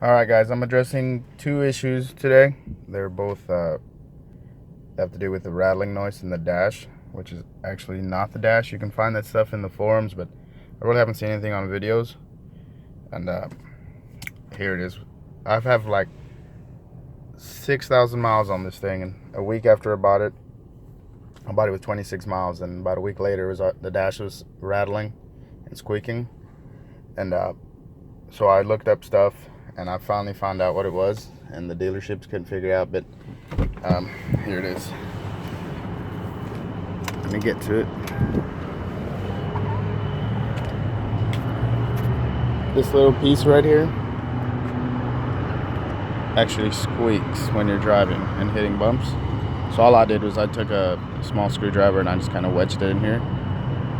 Alright guys, I'm addressing two issues today. They're both have to do with the rattling noise in the dash, which is actually not the dash. You can find that stuff in the forums, but I really haven't seen anything on videos. And here it is. I've have like 6,000 miles on this thing, and a week after I bought it with 26 miles, and about a week later the dash was rattling and squeaking. And so I looked up stuff, and I finally found out what it was, and the dealerships couldn't figure it out, but here it is. Let me get to it. This little piece right here actually squeaks when you're driving and hitting bumps. So all I did was I took a small screwdriver and I just kind of wedged it in here,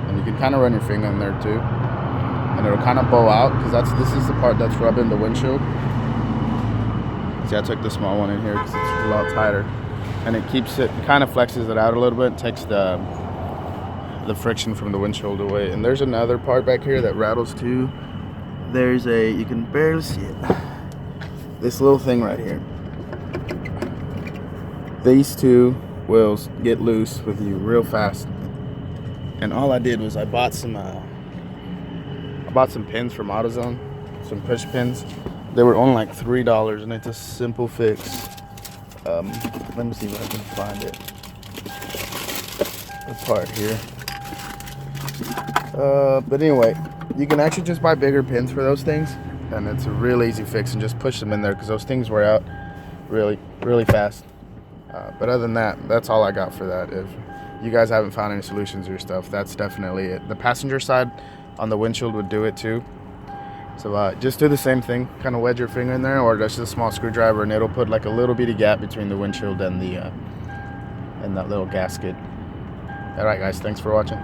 and you can kind of run your finger in there too, and it'll kind of bow out, because this is the part that's rubbing the windshield. See, I took the small one in here because it's a lot tighter, and it kind of flexes it out a little bit, takes the friction from the windshield away. And there's another part back here that rattles too. You can barely see it, this little thing right here. These two wheels get loose with you real fast, and all I did was I bought some pins from AutoZone, some push pins. They were only like $3, and it's a simple fix. Let me see if I can find it. The part here. But anyway, you can actually just buy bigger pins for those things, and it's a real easy fix, and just push them in there because those things wear out really, really fast. But other than that, that's all I got for that. If you guys haven't found any solutions to your stuff, that's definitely it. The passenger side on the windshield would do it too. So just do the same thing, kind of wedge your finger in there, or just a small screwdriver, and it'll put like a little bitty gap between the windshield and that little gasket. All right guys, thanks for watching.